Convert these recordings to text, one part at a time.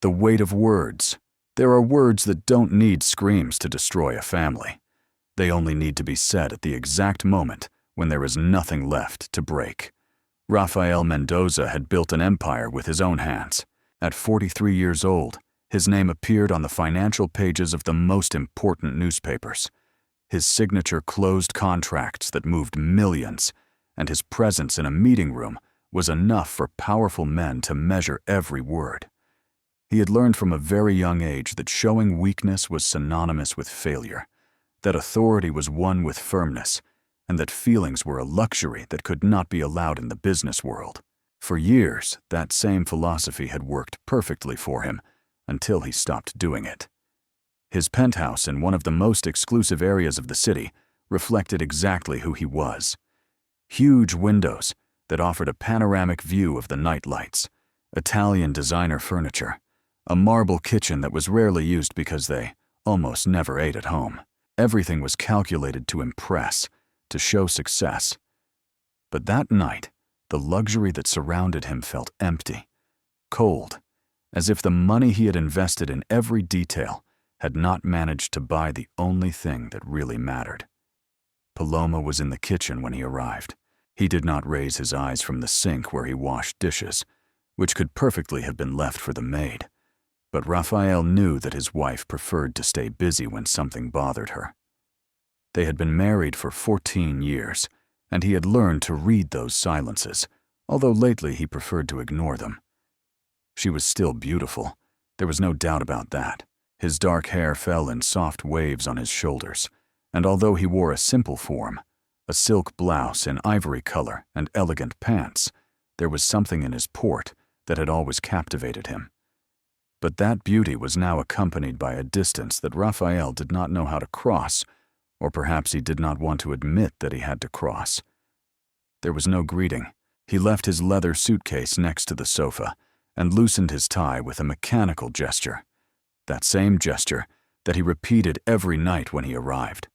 The weight of words. There are words that don't need screams to destroy a family. They only need to be said at the exact moment when there is nothing left to break. Rafael Mendoza had built an empire with his own hands. At 43 years old, his name appeared on the financial pages of the most important newspapers. His signature closed contracts that moved millions, and his presence in a meeting room was enough for powerful men to measure every word. He had learned from a very young age that showing weakness was synonymous with failure, that authority was won with firmness, and that feelings were a luxury that could not be allowed in the business world. For years, that same philosophy had worked perfectly for him until he stopped doing it. His penthouse in one of the most exclusive areas of the city reflected exactly who he was. Huge windows that offered a panoramic view of the night lights, Italian designer furniture, a marble kitchen that was rarely used because they almost never ate at home. Everything was calculated to impress, to show success. But that night, the luxury that surrounded him felt empty, cold, as if the money he had invested in every detail had not managed to buy the only thing that really mattered. Paloma was in the kitchen when he arrived. He did not raise his eyes from the sink where he washed dishes, which could perfectly have been left for the maid. But Rafael knew that his wife preferred to stay busy when something bothered her. They had been married for 14 years, and he had learned to read those silences, although lately he preferred to ignore them. She was still beautiful. There was no doubt about that. His dark hair fell in soft waves on his shoulders, and although he wore a simple form, a silk blouse in ivory color and elegant pants, there was something in his port that had always captivated him. But that beauty was now accompanied by a distance that Rafael did not know how to cross, or perhaps he did not want to admit that he had to cross. There was no greeting. He left his leather suitcase next to the sofa and loosened his tie with a mechanical gesture, that same gesture that he repeated every night when he arrived.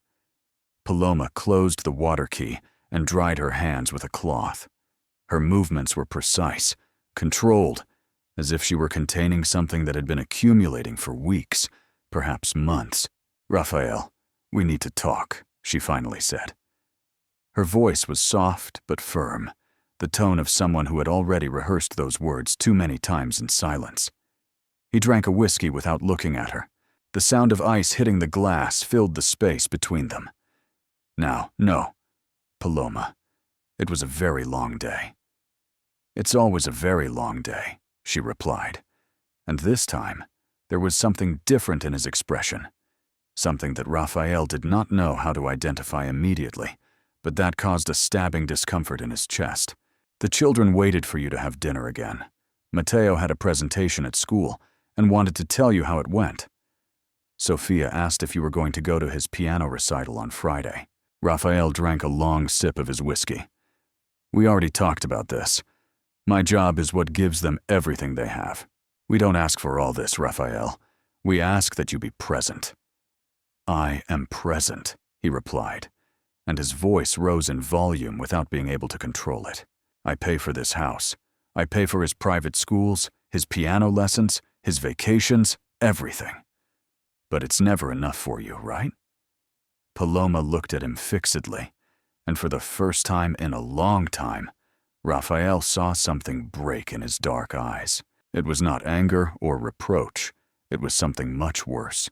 Paloma closed the water key and dried her hands with a cloth. Her movements were precise, controlled, as if she were containing something that had been accumulating for weeks, perhaps months. "Rafael, we need to talk," she finally said. Her voice was soft but firm, the tone of someone who had already rehearsed those words too many times in silence. He drank a whiskey without looking at her. The sound of ice hitting the glass filled the space between them. "Now, no, Paloma. It was a very long day." "It's always a very long day," she replied. And this time, there was something different in his expression, something that Rafael did not know how to identify immediately, but that caused a stabbing discomfort in his chest. "The children waited for you to have dinner again. Mateo had a presentation at school and wanted to tell you how it went. Sophia asked if you were going to go to his piano recital on Friday." Rafael drank a long sip of his whiskey. "We already talked about this. My job is what gives them everything they have. We don't ask for all this, Rafael. We ask that you be present." "I am present," he replied, and his voice rose in volume without being able to control it. "I pay for this house. I pay for his private schools, his piano lessons, his vacations, everything. But it's never enough for you, right?" Paloma looked at him fixedly, and for the first time in a long time, Rafael saw something break in his dark eyes. It was not anger or reproach. It was something much worse.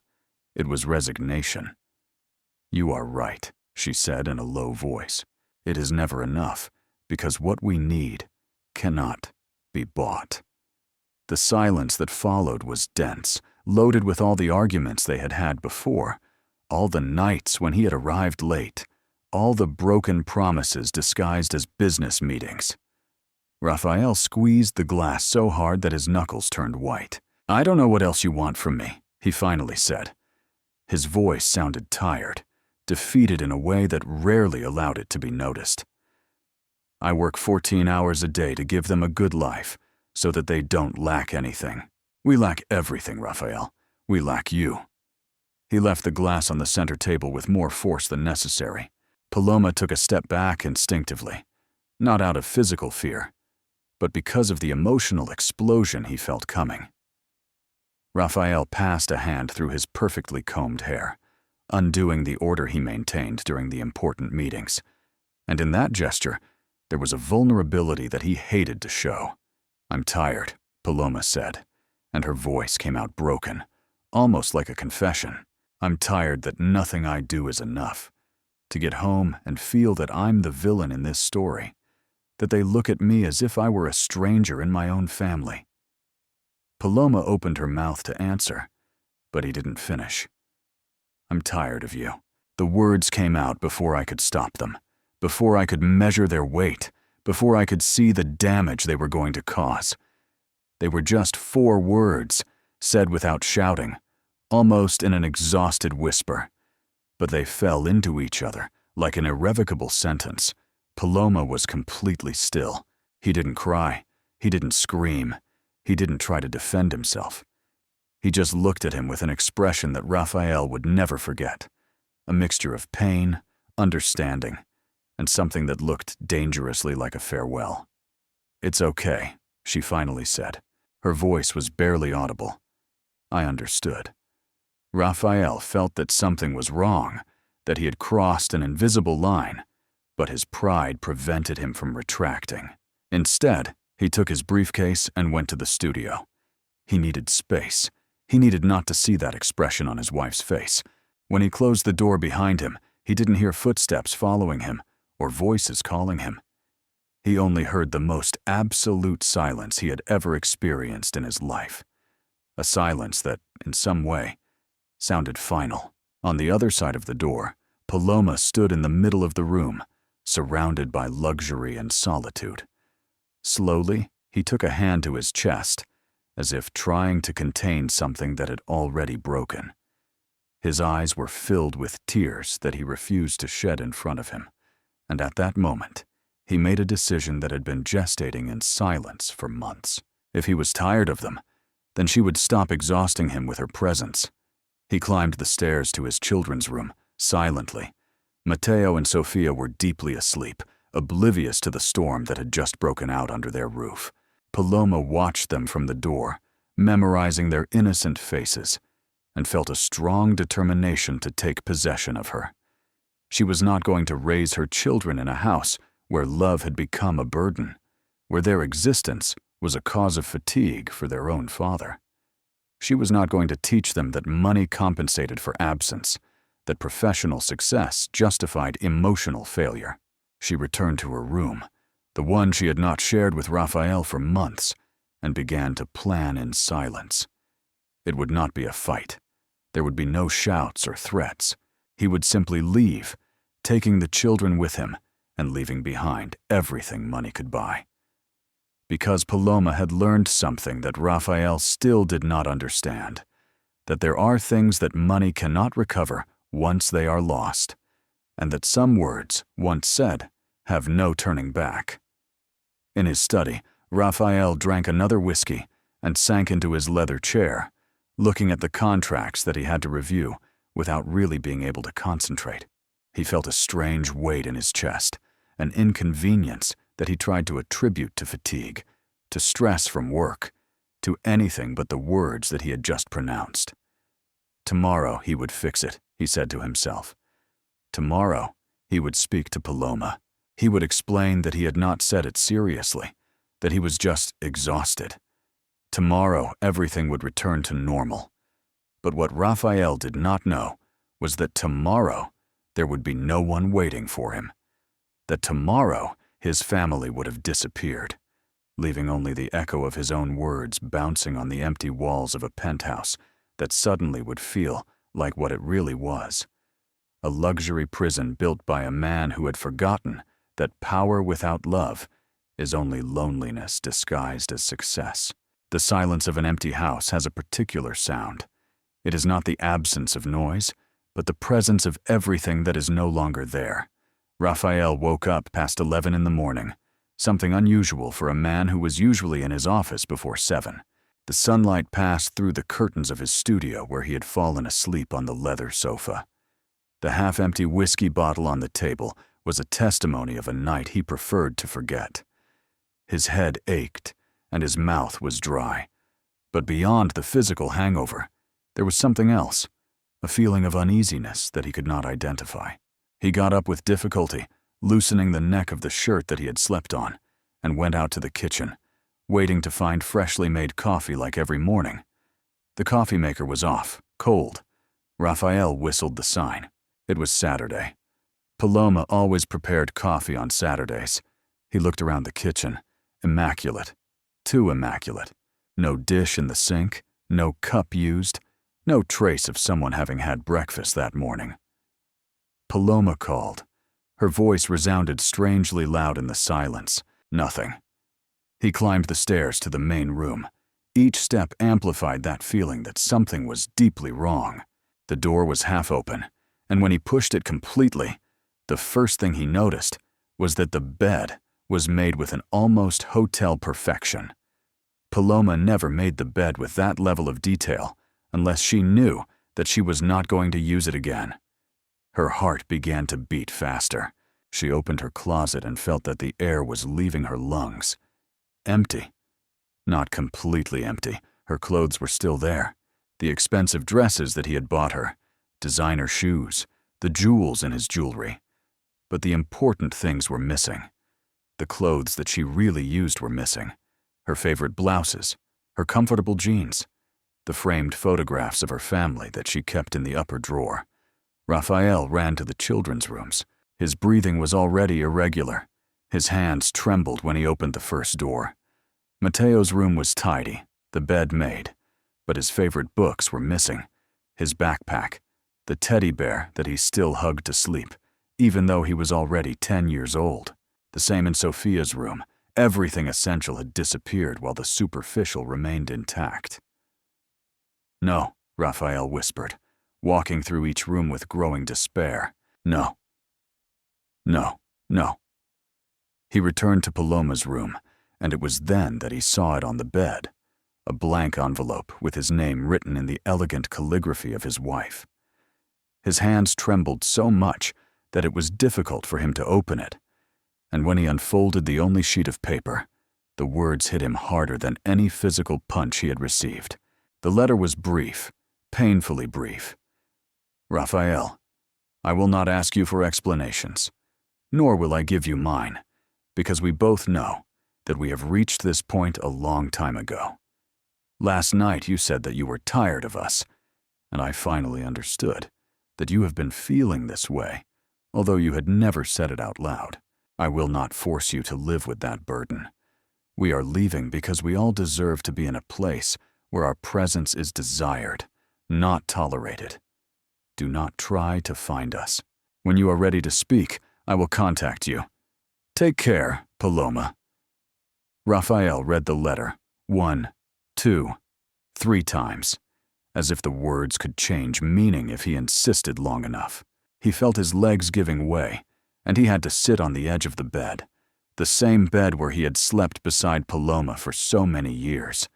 It was resignation. "You are right," she said in a low voice. "It is never enough, because what we need cannot be bought." The silence that followed was dense, loaded with all the arguments they had had before, all the nights when he had arrived late, all the broken promises disguised as business meetings. Rafael squeezed the glass so hard that his knuckles turned white. "I don't know what else you want from me," he finally said. His voice sounded tired, defeated in a way that rarely allowed it to be noticed. "I work 14 hours a day to give them a good life, so that they don't lack anything. We lack everything, Rafael. We lack you." He left the glass on the center table with more force than necessary. Paloma took a step back instinctively, not out of physical fear, but because of the emotional explosion he felt coming. Raphael passed a hand through his perfectly combed hair, undoing the order he maintained during the important meetings. And in that gesture, there was a vulnerability that he hated to show. "I'm tired," Paloma said, and her voice came out broken, almost like a confession. "I'm tired that nothing I do is enough. To get home and feel that I'm the villain in this story, that they look at me as if I were a stranger in my own family." Paloma opened her mouth to answer, but he didn't finish. "I'm tired of you." The words came out before I could stop them, before I could measure their weight, before I could see the damage they were going to cause. They were just 4 words, said without shouting, almost in an exhausted whisper. But they fell into each other like an irrevocable sentence. Paloma was completely still. He didn't cry. He didn't scream. He didn't try to defend himself. He just looked at him with an expression that Raphael would never forget. A mixture of pain, understanding, and something that looked dangerously like a farewell. "It's okay," she finally said. Her voice was barely audible. I understood. Raphael felt that something was wrong, that he had crossed an invisible line, but his pride prevented him from retracting. Instead, he took his briefcase and went to the studio. He needed space. He needed not to see that expression on his wife's face. When he closed the door behind him, he didn't hear footsteps following him or voices calling him. He only heard the most absolute silence he had ever experienced in his life. A silence that, in some way, sounded final. On the other side of the door, Paloma stood in the middle of the room, surrounded by luxury and solitude. Slowly, he took a hand to his chest, as if trying to contain something that had already broken. His eyes were filled with tears that he refused to shed in front of him, and at that moment, he made a decision that had been gestating in silence for months. If he was tired of them, then she would stop exhausting him with her presence. He climbed the stairs to his children's room, silently. Matteo and Sofia were deeply asleep, oblivious to the storm that had just broken out under their roof. Paloma watched them from the door, memorizing their innocent faces, and felt a strong determination to take possession of her. She was not going to raise her children in a house where love had become a burden, where their existence was a cause of fatigue for their own father. She was not going to teach them that money compensated for absence, that professional success justified emotional failure. She returned to her room, the one she had not shared with Raphael for months, and began to plan in silence. It would not be a fight. There would be no shouts or threats. He would simply leave, taking the children with him and leaving behind everything money could buy. Because Paloma had learned something that Raphael still did not understand, that there are things that money cannot recover once they are lost, and that some words, once said, have no turning back. In his study, Raphael drank another whiskey and sank into his leather chair, looking at the contracts that he had to review without really being able to concentrate. He felt a strange weight in his chest, an inconvenience that he tried to attribute to fatigue, to stress from work, to anything but the words that he had just pronounced. Tomorrow he would fix it, he said to himself. Tomorrow he would speak to Paloma. He would explain that he had not said it seriously, that he was just exhausted. Tomorrow everything would return to normal. But what Raphael did not know was that tomorrow there would be no one waiting for him. That tomorrow his family would have disappeared, leaving only the echo of his own words bouncing on the empty walls of a penthouse that suddenly would feel like what it really was. A luxury prison built by a man who had forgotten that power without love is only loneliness disguised as success. The silence of an empty house has a particular sound. It is not the absence of noise, but the presence of everything that is no longer there. Raphael woke up past 11 in the morning, something unusual for a man who was usually in his office before 7. The sunlight passed through the curtains of his studio where he had fallen asleep on the leather sofa. The half-empty whiskey bottle on the table was a testimony of a night he preferred to forget. His head ached, and his mouth was dry, But beyond the physical hangover, there was something else, a feeling of uneasiness that he could not identify. He got up with difficulty, loosening the neck of the shirt that he had slept on, and went out to the kitchen, waiting to find freshly made coffee like every morning. The coffee maker was off, cold. Raphael whistled the sign. It was Saturday. Paloma always prepared coffee on Saturdays. He looked around the kitchen. Immaculate. Too immaculate. No dish in the sink, no cup used, no trace of someone having had breakfast that morning. Paloma called. Her voice resounded strangely loud in the silence. Nothing. He climbed the stairs to the main room. Each step amplified that feeling that something was deeply wrong. The door was half open, and when he pushed it completely, the first thing he noticed was that the bed was made with an almost hotel perfection. Paloma never made the bed with that level of detail unless she knew that she was not going to use it again. Her heart began to beat faster. She opened her closet and felt that the air was leaving her lungs. Empty. Not completely empty. Her clothes were still there. The expensive dresses that he had bought her, designer shoes, the jewels in his jewelry. But the important things were missing. The clothes that she really used were missing. Her favorite blouses, her comfortable jeans, the framed photographs of her family that she kept in the upper drawer. Raphael ran to the children's rooms. His breathing was already irregular. His hands trembled when he opened the first door. Mateo's room was tidy, the bed made, but his favorite books were missing. His backpack, the teddy bear that he still hugged to sleep, even though he was already 10 years old. The same in Sophia's room. Everything essential had disappeared while the superficial remained intact. "No," Raphael whispered, walking through each room with growing despair. "No. No, no." He returned to Paloma's room, and it was then that he saw it on the bed, a blank envelope with his name written in the elegant calligraphy of his wife. His hands trembled so much that it was difficult for him to open it, and when he unfolded the only sheet of paper, the words hit him harder than any physical punch he had received. The letter was brief, painfully brief. "Raphael, I will not ask you for explanations, nor will I give you mine, because we both know that we have reached this point a long time ago. Last night you said that you were tired of us, and I finally understood that you have been feeling this way, although you had never said it out loud. I will not force you to live with that burden. We are leaving because we all deserve to be in a place where our presence is desired, not tolerated. Do not try to find us. When you are ready to speak, I will contact you. Take care, Paloma." Raphael read the letter 1, 2, 3 times, as if the words could change meaning if he insisted long enough. He felt his legs giving way, and he had to sit on the edge of the bed, the same bed where he had slept beside Paloma for so many years,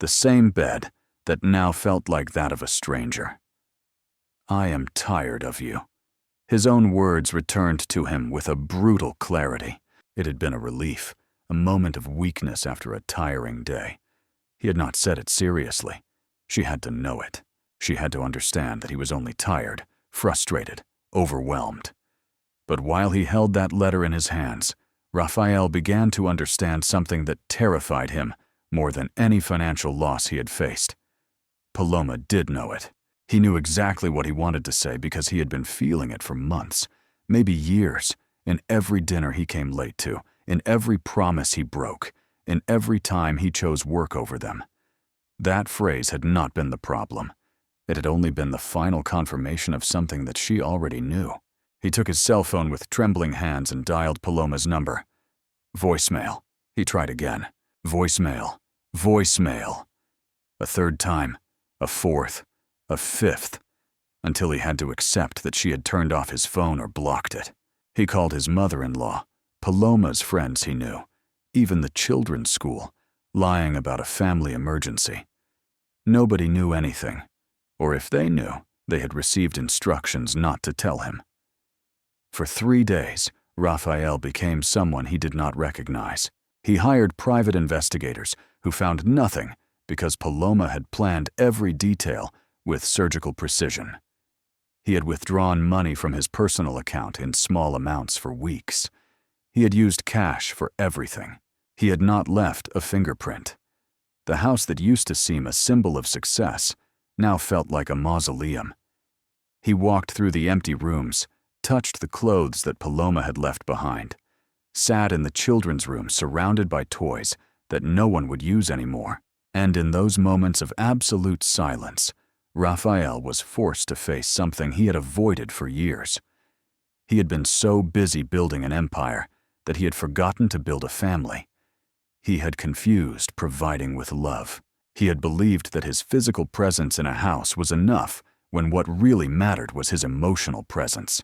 the same bed that now felt like that of a stranger. "I am tired of you." His own words returned to him with a brutal clarity. It had been a relief, a moment of weakness after a tiring day. He had not said it seriously. She had to know it. She had to understand that he was only tired, frustrated, overwhelmed. But while he held that letter in his hands, Raphael began to understand something that terrified him more than any financial loss he had faced. Paloma did know it. He knew exactly what he wanted to say because he had been feeling it for months, maybe years, in every dinner he came late to, in every promise he broke, in every time he chose work over them. That phrase had not been the problem. It had only been the final confirmation of something that she already knew. He took his cell phone with trembling hands and dialed Paloma's number. Voicemail. He tried again. Voicemail. Voicemail. A third time. A fourth. A fifth. Until he had to accept that she had turned off his phone or blocked it. He called his mother-in-law, Paloma's friends he knew, even the children's school, lying about a family emergency. Nobody knew anything, or if they knew, they had received instructions not to tell him. For 3 days, Raphael became someone he did not recognize. He hired private investigators who found nothing because Paloma had planned every detail with surgical precision. He had withdrawn money from his personal account in small amounts for weeks. He had used cash for everything. He had not left a fingerprint. The house that used to seem a symbol of success now felt like a mausoleum. He walked through the empty rooms, touched the clothes that Paloma had left behind, sat in the children's room surrounded by toys that no one would use anymore. And in those moments of absolute silence, Raphael was forced to face something he had avoided for years. He had been so busy building an empire that he had forgotten to build a family. He had confused providing with love. He had believed that his physical presence in a house was enough when what really mattered was his emotional presence.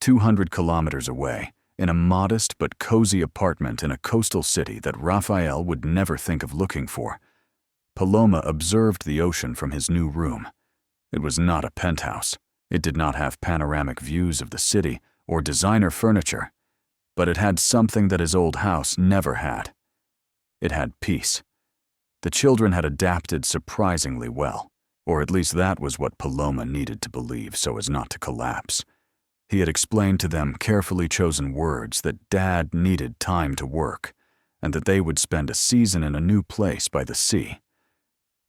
200 kilometers away, in a modest but cozy apartment in a coastal city that Raphael would never think of looking for, Paloma observed the ocean from his new room. It was not a penthouse. It did not have panoramic views of the city or designer furniture, but it had something that his old house never had. It had peace. The children had adapted surprisingly well, or at least that was what Paloma needed to believe so as not to collapse. He had explained to them carefully chosen words that Dad needed time to work, and that they would spend a season in a new place by the sea.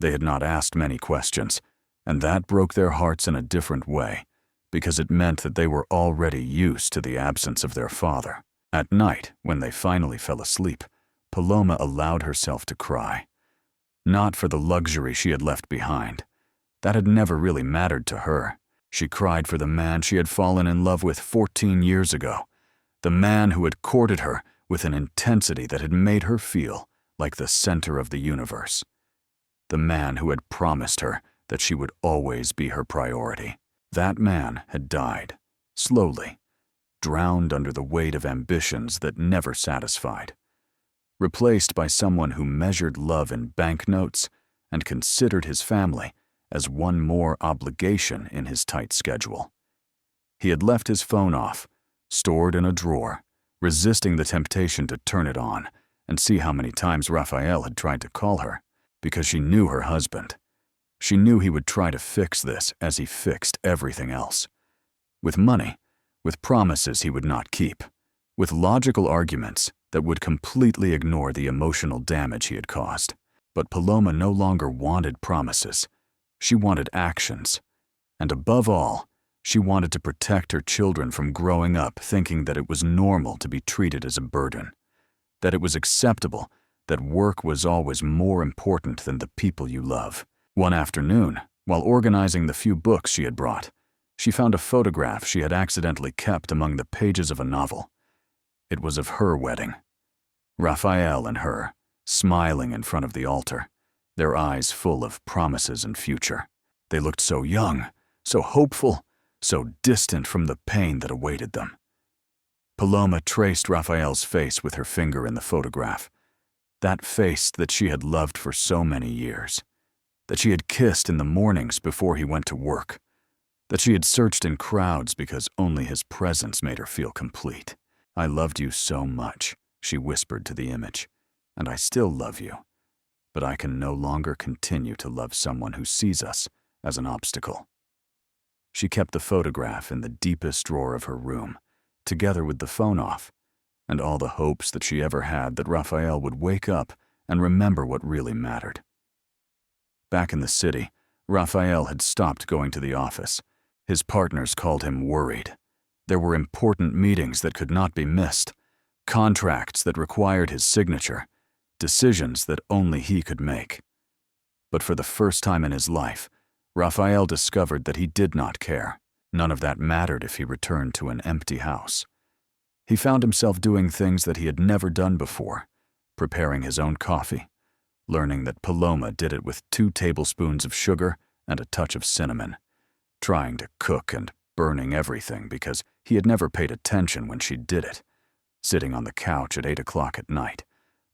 They had not asked many questions, and that broke their hearts in a different way, because it meant that they were already used to the absence of their father. At night, when they finally fell asleep, Paloma allowed herself to cry. Not for the luxury she had left behind. That had never really mattered to her. She cried for the man she had fallen in love with 14 years ago, the man who had courted her with an intensity that had made her feel like the center of the universe. The man who had promised her that she would always be her priority. That man had died, slowly, drowned under the weight of ambitions that never satisfied, replaced by someone who measured love in banknotes and considered his family as one more obligation in his tight schedule. He had left his phone off, stored in a drawer, resisting the temptation to turn it on and see how many times Raphael had tried to call her, because she knew her husband. She knew he would try to fix this as he fixed everything else. With money, with promises he would not keep, with logical arguments that would completely ignore the emotional damage he had caused. But Paloma no longer wanted promises. She wanted actions. And above all, she wanted to protect her children from growing up thinking that it was normal to be treated as a burden, that it was acceptable, that work was always more important than the people you love. One afternoon, while organizing the few books she had brought, she found a photograph she had accidentally kept among the pages of a novel. It was of her wedding. Raphael and her, smiling in front of the altar, their eyes full of promises and future. They looked so young, so hopeful, so distant from the pain that awaited them. Paloma traced Raphael's face with her finger in the photograph, that face that she had loved for so many years, that she had kissed in the mornings before he went to work, that she had searched in crowds because only his presence made her feel complete. "I loved you so much," she whispered to the image, "and I still love you, but I can no longer continue to love someone who sees us as an obstacle." She kept the photograph in the deepest drawer of her room, together with the phone off, and all the hopes that she ever had that Raphael would wake up and remember what really mattered. Back in the city, Raphael had stopped going to the office. His partners called him worried. There were important meetings that could not be missed, contracts that required his signature, decisions that only he could make. But for the first time in his life, Raphael discovered that he did not care. None of that mattered if he returned to an empty house. He found himself doing things that he had never done before, preparing his own coffee, learning that Paloma did it with 2 tablespoons of sugar and a touch of cinnamon, trying to cook and burning everything because he had never paid attention when she did it, sitting on the couch at 8 o'clock at night,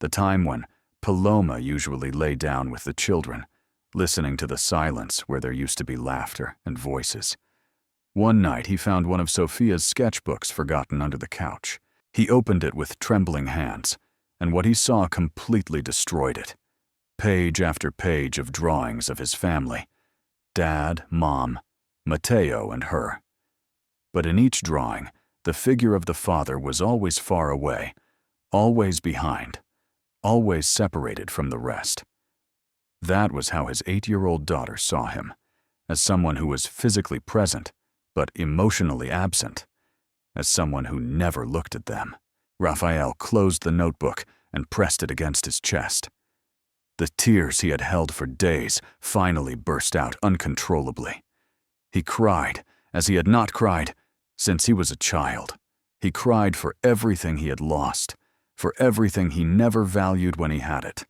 the time when Paloma usually lay down with the children, listening to the silence where there used to be laughter and voices. One night he found one of Sophia's sketchbooks forgotten under the couch. He opened it with trembling hands, and what he saw completely destroyed it. page after page of drawings of his family: Dad, Mom, Matteo, and her. But in each drawing, the figure of the father was always far away, always behind, always separated from the rest. That was how his 8-year-old daughter saw him, as someone who was physically present, but emotionally absent, as someone who never looked at them. Raphael closed the notebook and pressed it against his chest. The tears he had held for days finally burst out uncontrollably. He cried as he had not cried since he was a child. He cried for everything he had lost, for everything he never valued when he had it,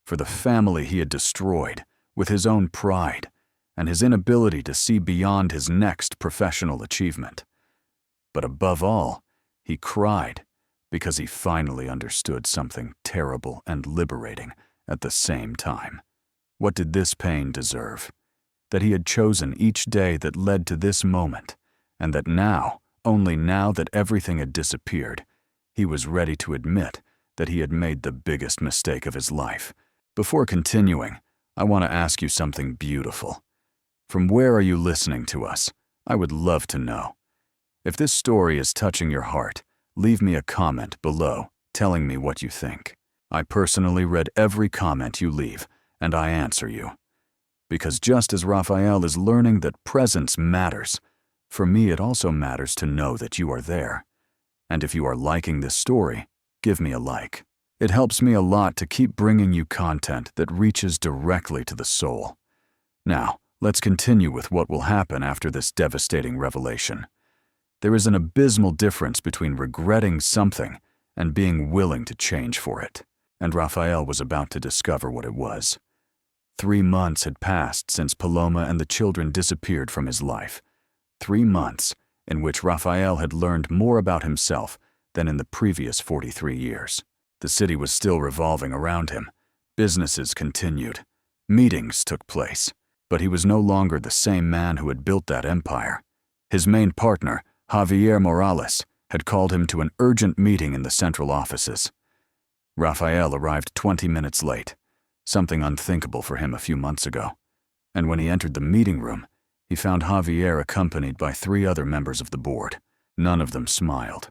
for the family he had destroyed with his own pride and his inability to see beyond his next professional achievement. But above all, he cried because he finally understood something terrible and liberating at the same time. What did this pain deserve? That he had chosen each day that led to this moment, and that now, only now that everything had disappeared, he was ready to admit that he had made the biggest mistake of his life. Before continuing, I want to ask you something beautiful. From where are you listening to us? I would love to know. If this story is touching your heart, leave me a comment below telling me what you think. I personally read every comment you leave, and I answer you. Because just as Raphael is learning that presence matters, for me it also matters to know that you are there. And if you are liking this story, give me a like. It helps me a lot to keep bringing you content that reaches directly to the soul. Now, let's continue with what will happen after this devastating revelation. There is an abysmal difference between regretting something and being willing to change for it. And Raphael was about to discover what it was. 3 months had passed since Paloma and the children disappeared from his life. 3 months in which Raphael had learned more about himself than in the previous 43 years. The city was still revolving around him. Businesses continued. Meetings took place. But he was no longer the same man who had built that empire. His main partner, Javier Morales, had called him to an urgent meeting in the central offices. Raphael arrived 20 minutes late, something unthinkable for him a few months ago. And when he entered the meeting room, he found Javier accompanied by 3 other members of the board. None of them smiled.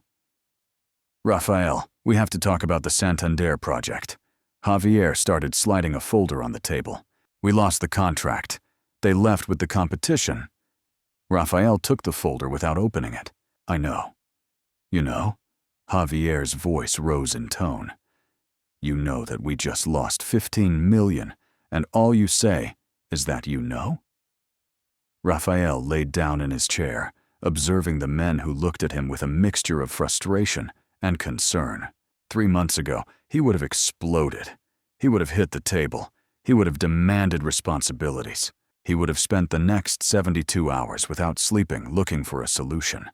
"Raphael, we have to talk about the Santander project." Javier started sliding a folder on the table. "We lost the contract. They left with the competition." Raphael took the folder without opening it. "I know." "You know?" Javier's voice rose in tone. "You know that we just lost 15 million, and all you say is that you know?" Raphael laid down in his chair, observing the men who looked at him with a mixture of frustration and concern. 3 months ago, he would have exploded. He would have hit the table. He would have demanded responsibilities. He would have spent the next 72 hours without sleeping looking for a solution.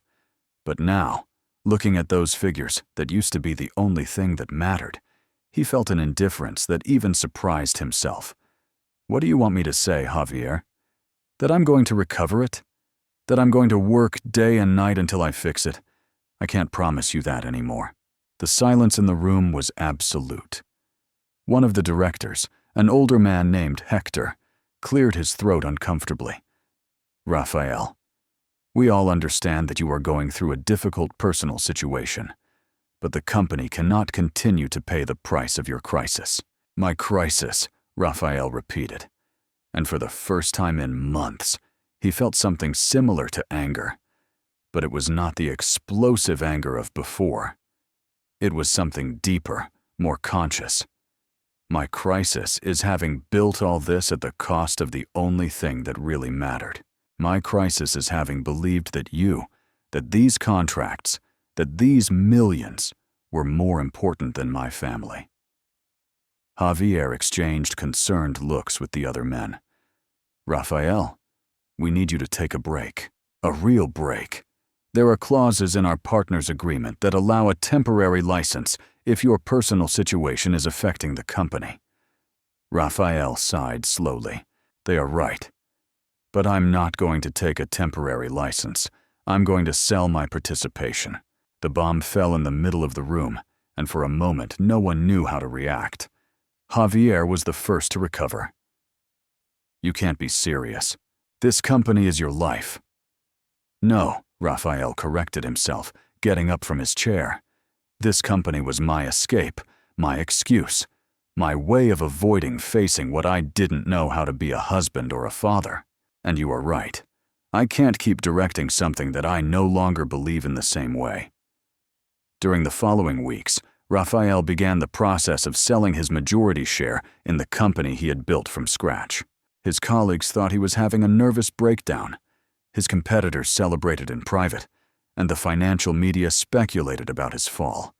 But now, looking at those figures that used to be the only thing that mattered, he felt an indifference that even surprised himself. "What do you want me to say, Javier? That I'm going to recover it? That I'm going to work day and night until I fix it? I can't promise you that anymore." The silence in the room was absolute. One of the directors, an older man named Hector, cleared his throat uncomfortably. "Raphael, we all understand that you are going through a difficult personal situation, but the company cannot continue to pay the price of your crisis." "My crisis," Raphael repeated. And for the first time in months, he felt something similar to anger. But it was not the explosive anger of before. It was something deeper, more conscious. "My crisis is having built all this at the cost of the only thing that really mattered. My crisis is having believed that you, that these contracts, that these millions were more important than my family." Javier exchanged concerned looks with the other men. "Raphael, we need you to take a break. A real break. There are clauses in our partner's agreement that allow a temporary license if your personal situation is affecting the company." Raphael sighed slowly. "They are right. But I'm not going to take a temporary license. I'm going to sell my participation." The bomb fell in the middle of the room, and for a moment no one knew how to react. Javier was the first to recover. "You can't be serious. This company is your life." "No," Rafael corrected himself, getting up from his chair. "This company was my escape, my excuse, my way of avoiding facing what I didn't know how to be a husband or a father. And you are right. I can't keep directing something that I no longer believe in the same way." During the following weeks, Rafael began the process of selling his majority share in the company he had built from scratch. His colleagues thought he was having a nervous breakdown. His competitors celebrated in private, and the financial media speculated about his fall.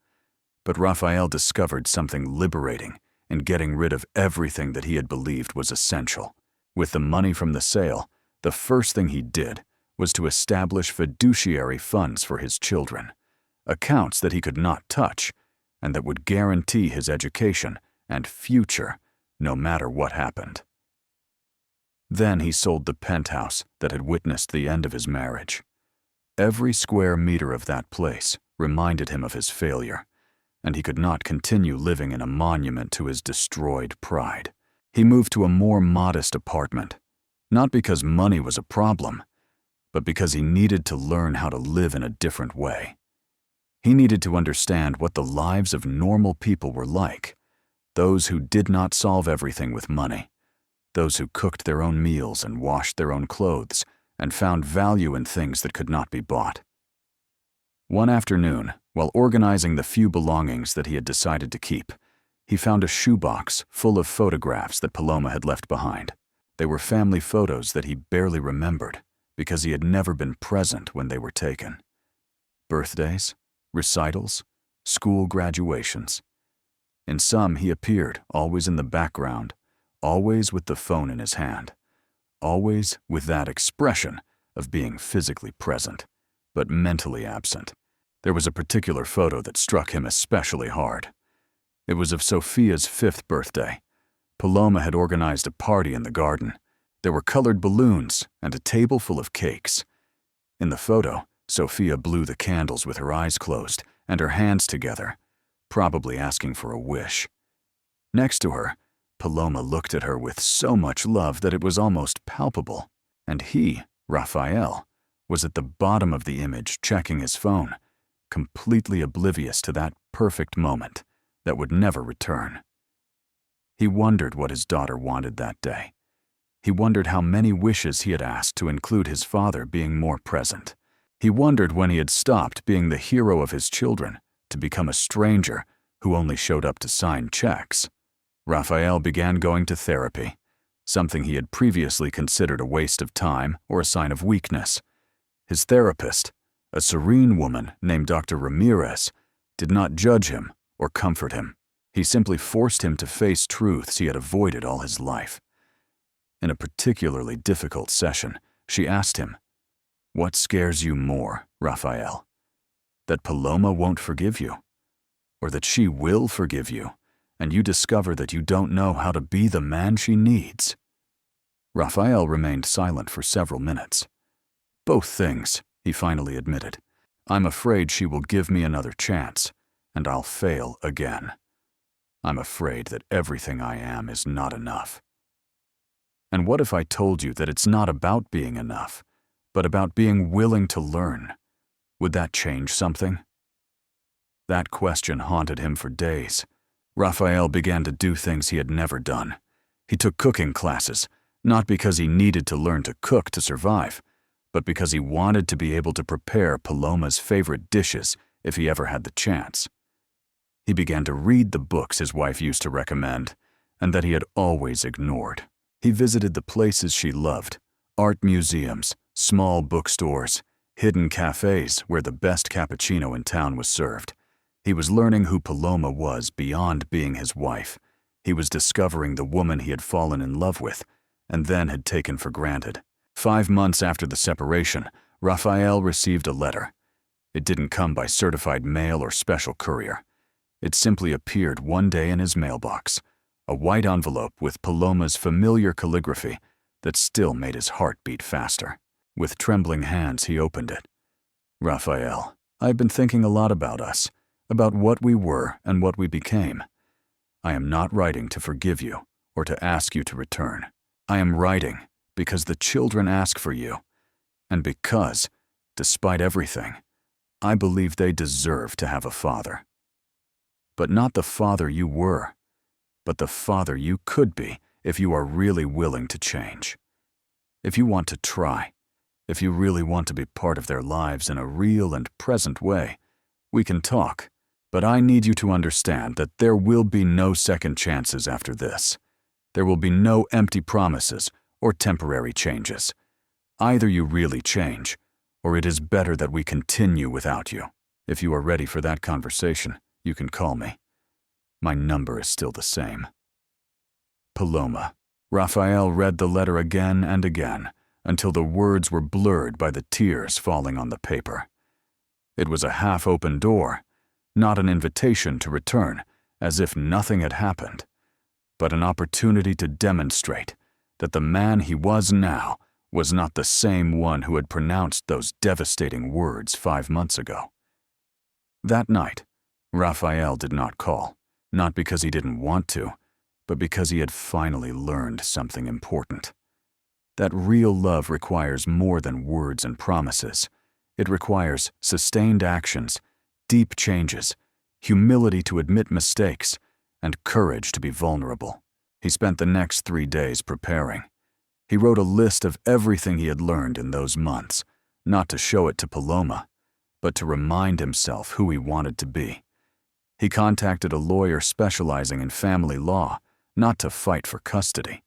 But Rafael discovered something liberating in getting rid of everything that he had believed was essential. With the money from the sale, the first thing he did was to establish fiduciary funds for his children, accounts that he could not touch and that would guarantee his education and future no matter what happened. Then he sold the penthouse that had witnessed the end of his marriage. Every square meter of that place reminded him of his failure, and he could not continue living in a monument to his destroyed pride. He moved to a more modest apartment, not because money was a problem, but because he needed to learn how to live in a different way. He needed to understand what the lives of normal people were like, those who did not solve everything with money, those who cooked their own meals and washed their own clothes and found value in things that could not be bought. One afternoon, while organizing the few belongings that he had decided to keep, he found a shoebox full of photographs that Paloma had left behind. They were family photos that he barely remembered because he had never been present when they were taken. Birthdays, recitals, school graduations. In some he appeared, always in the background, always with the phone in his hand, always with that expression of being physically present, but mentally absent. There was a particular photo that struck him especially hard. It was of Sophia's 5th birthday. Paloma had organized a party in the garden. There were colored balloons and a table full of cakes. In the photo, Sophia blew the candles with her eyes closed and her hands together, probably asking for a wish. Next to her, Paloma looked at her with so much love that it was almost palpable, and he, Rafael, was at the bottom of the image checking his phone, completely oblivious to that perfect moment that would never return. He wondered what his daughter wanted that day. He wondered how many wishes he had asked to include his father being more present. He wondered when he had stopped being the hero of his children to become a stranger who only showed up to sign checks. Rafael began going to therapy, something he had previously considered a waste of time or a sign of weakness. His therapist, a serene woman named Dr. Ramirez, did not judge him or comfort him. He simply forced him to face truths he had avoided all his life. In a particularly difficult session, she asked him, "What scares you more, Rafael? That Paloma won't forgive you? Or that she will forgive you, and you discover that you don't know how to be the man she needs?" Rafael remained silent for several minutes. "Both things," he finally admitted. "I'm afraid she will give me another chance, and I'll fail again. I'm afraid that everything I am is not enough." And what if I told you that it's not about being enough, but about being willing to learn? Would that change something? That question haunted him for days. Rafael began to do things he had never done. He took cooking classes, not because he needed to learn to cook to survive, but because he wanted to be able to prepare Paloma's favorite dishes if he ever had the chance. He began to read the books his wife used to recommend, and that he had always ignored. He visited the places she loved, art museums, small bookstores, hidden cafes where the best cappuccino in town was served. He was learning who Paloma was beyond being his wife. He was discovering the woman he had fallen in love with, and then had taken for granted. 5 months after the separation, Rafael received a letter. It didn't come by certified mail or special courier. It simply appeared one day in his mailbox, a white envelope with Paloma's familiar calligraphy that still made his heart beat faster. With trembling hands, he opened it. "Rafael, I've been thinking a lot about us, about what we were and what we became. I am not writing to forgive you or to ask you to return. I am writing because the children ask for you, and because, despite everything, I believe they deserve to have a father. But not the father you were, but the father you could be if you are really willing to change. If you want to try, if you really want to be part of their lives in a real and present way, we can talk, but I need you to understand that there will be no second chances after this. There will be no empty promises or temporary changes. Either you really change, or it is better that we continue without you. If you are ready for that conversation, you can call me. My number is still the same. Paloma. Raphael read the letter again and again until the words were blurred by the tears falling on the paper. It was a half-open door, not an invitation to return, as if nothing had happened, but an opportunity to demonstrate that the man he was now was not the same one who had pronounced those devastating words 5 months ago. That night, Raphael did not call, not because he didn't want to, but because he had finally learned something important. That real love requires more than words and promises. It requires sustained actions, deep changes, humility to admit mistakes, and courage to be vulnerable. He spent the next 3 days preparing. He wrote a list of everything he had learned in those months, not to show it to Paloma, but to remind himself who he wanted to be. He contacted a lawyer specializing in family law, not to fight for custody,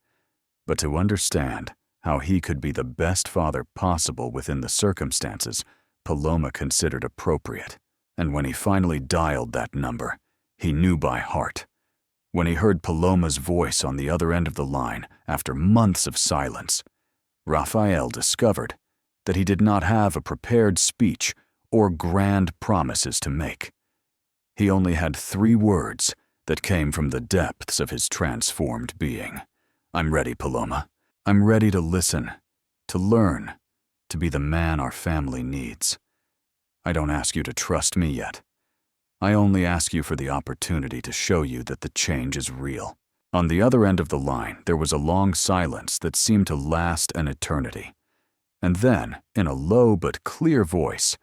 but to understand how he could be the best father possible within the circumstances Paloma considered appropriate. And when he finally dialed that number, he knew by heart. When he heard Paloma's voice on the other end of the line after months of silence, Raphael discovered that he did not have a prepared speech or grand promises to make. He only had 3 words that came from the depths of his transformed being. I'm ready, Paloma. I'm ready to listen, to learn, to be the man our family needs. I don't ask you to trust me yet. I only ask you for the opportunity to show you that the change is real. On the other end of the line, there was a long silence that seemed to last an eternity. And then, in a low but clear voice,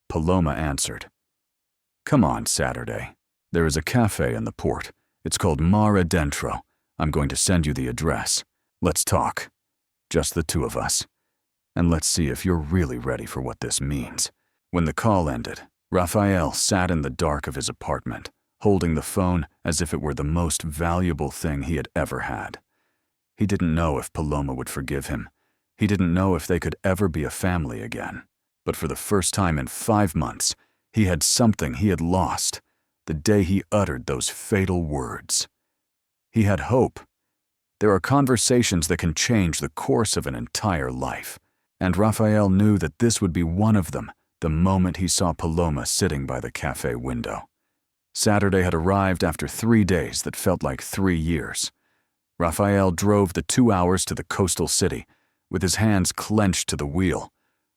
Paloma answered. Come on, Saturday. There is a cafe in the port. It's called Mar Adentro. I'm going to send you the address. Let's talk. Just the 2 of us. And let's see if you're really ready for what this means. When the call ended, Raphael sat in the dark of his apartment, holding the phone as if it were the most valuable thing he had ever had. He didn't know if Paloma would forgive him. He didn't know if they could ever be a family again. But for the first time in 5 months, he had something he had lost the day he uttered those fatal words. He had hope. There are conversations that can change the course of an entire life, and Raphael knew that this would be one of them the moment he saw Paloma sitting by the cafe window. Saturday had arrived after 3 days that felt like 3 years. Raphael drove the 2 hours to the coastal city, with his hands clenched to the wheel,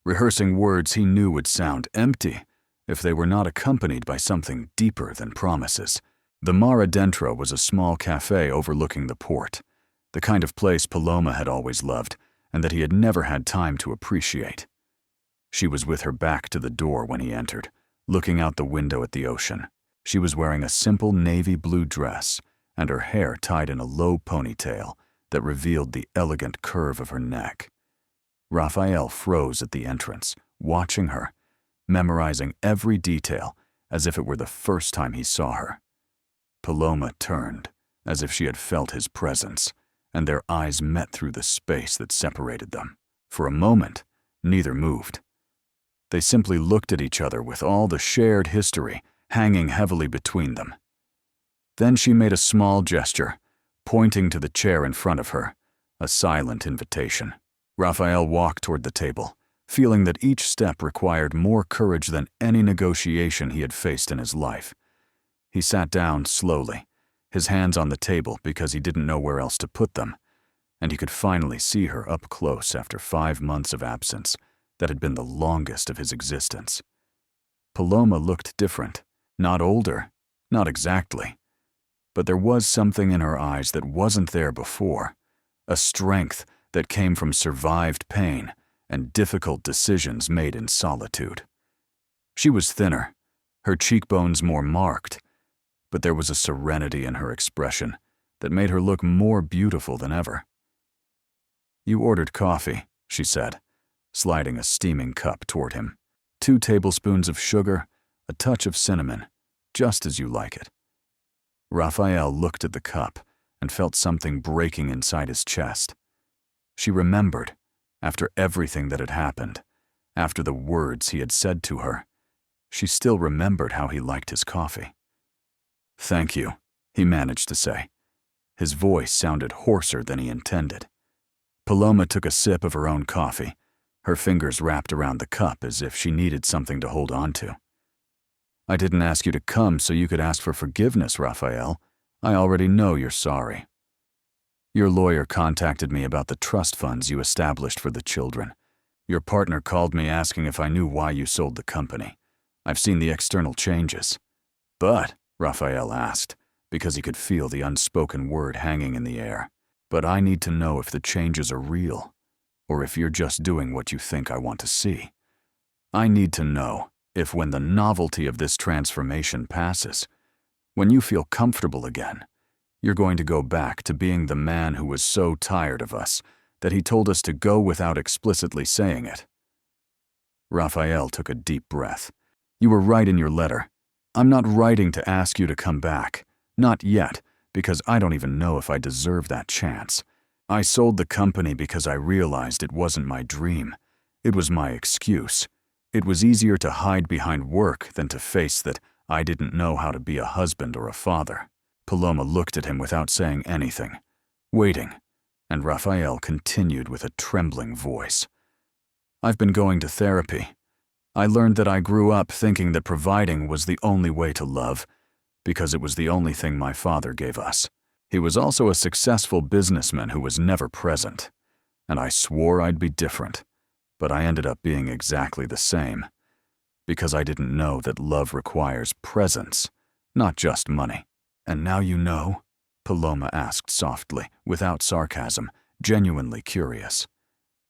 rehearsing words he knew would sound empty if they were not accompanied by something deeper than promises. The Mar Adentro was a small cafe overlooking the port, the kind of place Paloma had always loved and that he had never had time to appreciate. She was with her back to the door when he entered, looking out the window at the ocean. She was wearing a simple navy blue dress and her hair tied in a low ponytail that revealed the elegant curve of her neck. Raphael froze at the entrance, watching her, memorizing every detail as if it were the first time he saw her. Paloma turned, as if she had felt his presence, and their eyes met through the space that separated them. For a moment, neither moved. They simply looked at each other with all the shared history hanging heavily between them. Then she made a small gesture, pointing to the chair in front of her, a silent invitation. Raphael walked toward the table, feeling that each step required more courage than any negotiation he had faced in his life. He sat down slowly, his hands on the table because he didn't know where else to put them, and he could finally see her up close after 5 months of absence that had been the longest of his existence. Paloma looked different, not older, not exactly, but there was something in her eyes that wasn't there before, a strength that came from survived pain and difficult decisions made in solitude. She was thinner, her cheekbones more marked, but there was a serenity in her expression that made her look more beautiful than ever. "You ordered coffee," she said, sliding a steaming cup toward him. "2 tablespoons of sugar, a touch of cinnamon, just as you like it." Raphael looked at the cup and felt something breaking inside his chest. She remembered, after everything that had happened, after the words he had said to her, she still remembered how he liked his coffee. "Thank you," he managed to say. His voice sounded hoarser than he intended. Paloma took a sip of her own coffee, her fingers wrapped around the cup as if she needed something to hold on to. "I didn't ask you to come so you could ask for forgiveness, Raphael. I already know you're sorry. Your lawyer contacted me about the trust funds you established for the children. Your partner called me asking if I knew why you sold the company. I've seen the external changes." "But," Raphael asked, because he could feel the unspoken word hanging in the air, "but I need to know if the changes are real, or if you're just doing what you think I want to see. I need to know if when the novelty of this transformation passes, when you feel comfortable again, you're going to go back to being the man who was so tired of us that he told us to go without explicitly saying it." Raphael took a deep breath. "You were right in your letter. I'm not writing to ask you to come back. Not yet, because I don't even know if I deserve that chance. I sold the company because I realized it wasn't my dream. It was my excuse. It was easier to hide behind work than to face that I didn't know how to be a husband or a father." Paloma looked at him without saying anything, waiting, and Raphael continued with a trembling voice. "I've been going to therapy. I learned that I grew up thinking that providing was the only way to love, because it was the only thing my father gave us. He was also a successful businessman who was never present, and I swore I'd be different, but I ended up being exactly the same, because I didn't know that love requires presence, not just money." "And now you know?" Paloma asked softly, without sarcasm, genuinely curious.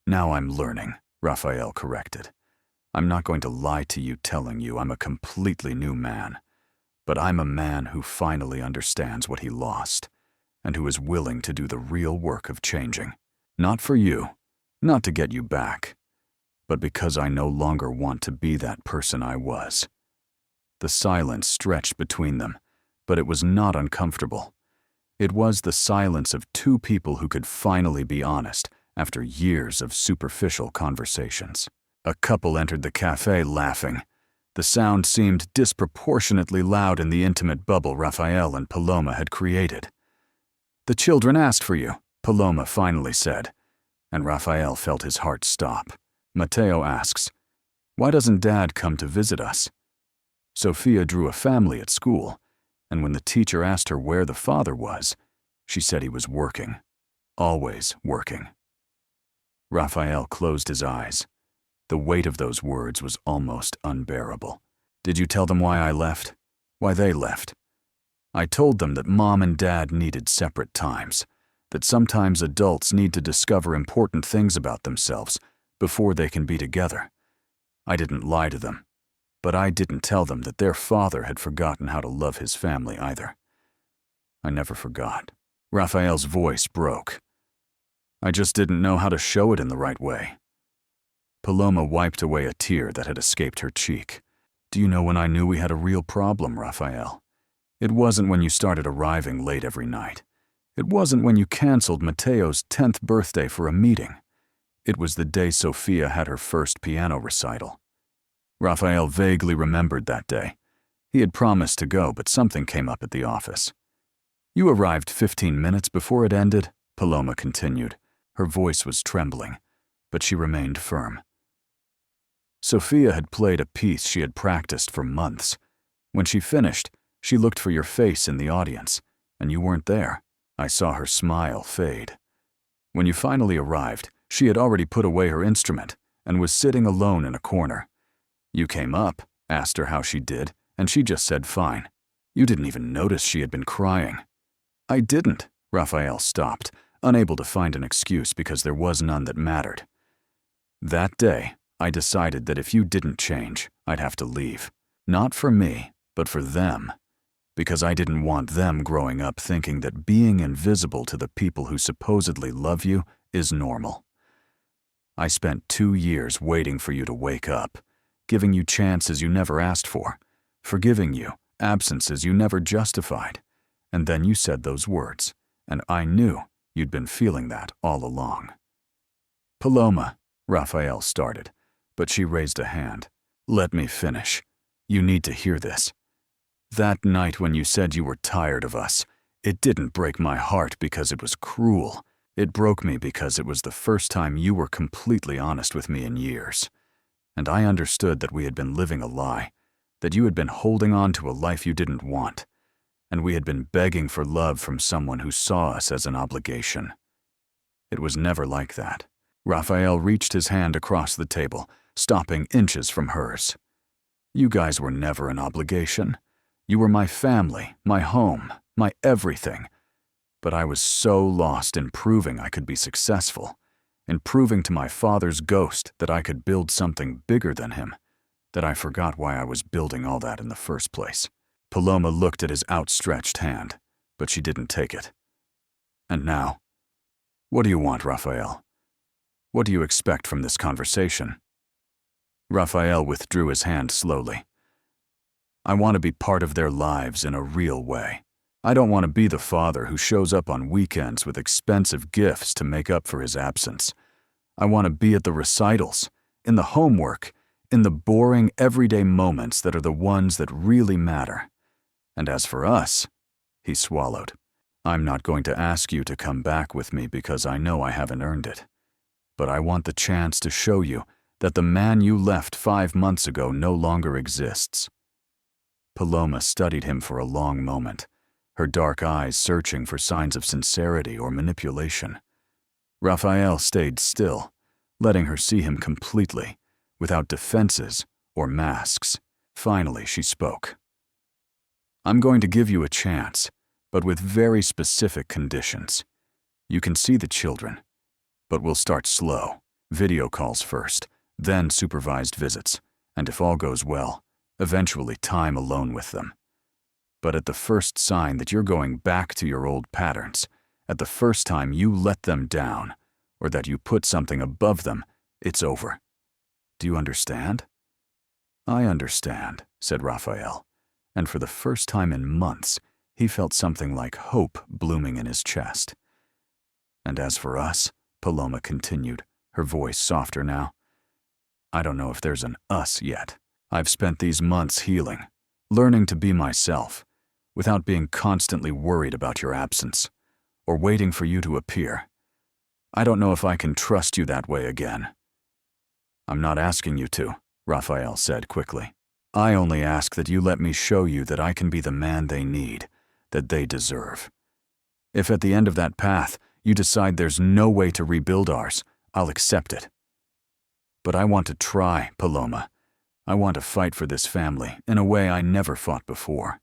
"Now I'm learning," Raphael corrected. "I'm not going to lie to you telling you I'm a completely new man, but I'm a man who finally understands what he lost, and who is willing to do the real work of changing. Not for you, not to get you back, but because I no longer want to be that person I was." The silence stretched between them, but it was not uncomfortable. It was the silence of 2 people who could finally be honest after years of superficial conversations. A couple entered the cafe laughing. The sound seemed disproportionately loud in the intimate bubble Raphael and Paloma had created. "The children asked for you," Paloma finally said, and Raphael felt his heart stop. Mateo asks, "Why doesn't Dad come to visit us?" Sophia drew a family at school, and when the teacher asked her where the father was, she said he was working, always working. Raphael closed his eyes. The weight of those words was almost unbearable. "Did you tell them why I left? Why they left?" "I told them that Mom and Dad needed separate times, that sometimes adults need to discover important things about themselves before they can be together. I didn't lie to them, but I didn't tell them that their father had forgotten how to love his family either. I never forgot." Raphael's voice broke. "I just didn't know how to show it in the right way." Paloma wiped away a tear that had escaped her cheek. "Do you know when I knew we had a real problem, Raphael? It wasn't when you started arriving late every night. It wasn't when you canceled Mateo's 10th birthday for a meeting. It was the day Sophia had her first piano recital." Raphael vaguely remembered that day. He had promised to go, but something came up at the office. "You arrived 15 minutes before it ended," Paloma continued. Her voice was trembling, but she remained firm. "Sophia had played a piece she had practiced for months. When she finished, she looked for your face in the audience, and you weren't there. I saw her smile fade. When you finally arrived, she had already put away her instrument and was sitting alone in a corner. You came up, asked her how she did, and she just said fine. You didn't even notice she had been crying. I didn't. Raphael stopped, unable to find an excuse because there was none that mattered. That day, I decided that if you didn't change, I'd have to leave. Not for me, but for them. Because I didn't want them growing up thinking that being invisible to the people who supposedly love you is normal. I spent 2 years waiting for you to wake up, giving you chances you never asked for, forgiving you, absences you never justified. And then you said those words, and I knew you'd been feeling that all along. Paloma, Raphael started, but she raised a hand. Let me finish. You need to hear this. That night when you said you were tired of us, it didn't break my heart because it was cruel. It broke me because it was the first time you were completely honest with me in years. And I understood that we had been living a lie, that you had been holding on to a life you didn't want, and we had been begging for love from someone who saw us as an obligation. It was never like that. Raphael reached his hand across the table, stopping inches from hers. You guys were never an obligation. You were my family, my home, my everything. But I was so lost in proving I could be successful, in proving to my father's ghost that I could build something bigger than him, that I forgot why I was building all that in the first place. Paloma looked at his outstretched hand, but she didn't take it. And now, what do you want, Raphael? What do you expect from this conversation? Raphael withdrew his hand slowly. I want to be part of their lives in a real way. I don't want to be the father who shows up on weekends with expensive gifts to make up for his absence. I want to be at the recitals, in the homework, in the boring, everyday moments that are the ones that really matter. And as for us, he swallowed. I'm not going to ask you to come back with me because I know I haven't earned it. But I want the chance to show you that the man you left 5 months ago no longer exists. Paloma studied him for a long moment, her dark eyes searching for signs of sincerity or manipulation. Raphael stayed still, letting her see him completely, without defenses or masks. Finally, she spoke. I'm going to give you a chance, but with very specific conditions. You can see the children, but we'll start slow. Video calls first, then supervised visits, and if all goes well, eventually time alone with them. But at the first sign that you're going back to your old patterns, at the first time you let them down, or that you put something above them, it's over. Do you understand? I understand, said Raphael, and for the first time in months, he felt something like hope blooming in his chest. And as for us, Paloma continued, her voice softer now, I don't know if there's an us yet. I've spent these months healing, learning to be myself, without being constantly worried about your absence, or waiting for you to appear. I don't know if I can trust you that way again. I'm not asking you to, Raphael said quickly. I only ask that you let me show you that I can be the man they need, that they deserve. If at the end of that path you decide there's no way to rebuild ours, I'll accept it. But I want to try, Paloma. I want to fight for this family in a way I never fought before.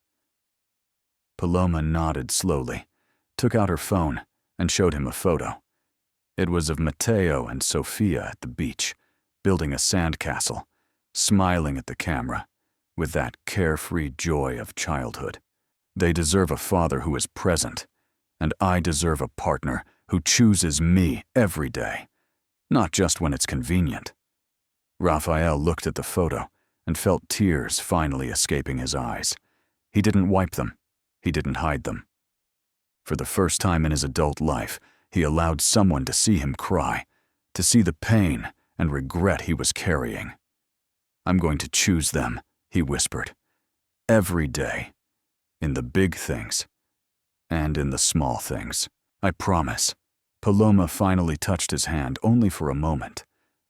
Paloma nodded slowly, took out her phone, and showed him a photo. It was of Matteo and Sofia at the beach, building a sandcastle, smiling at the camera, with that carefree joy of childhood. They deserve a father who is present, and I deserve a partner who chooses me every day, not just when it's convenient. Raphael looked at the photo and felt tears finally escaping his eyes. He didn't wipe them. He didn't hide them. For the first time in his adult life, he allowed someone to see him cry, to see the pain and regret he was carrying. I'm going to choose them, he whispered, every day, in the big things and in the small things. I promise. Paloma finally touched his hand only for a moment,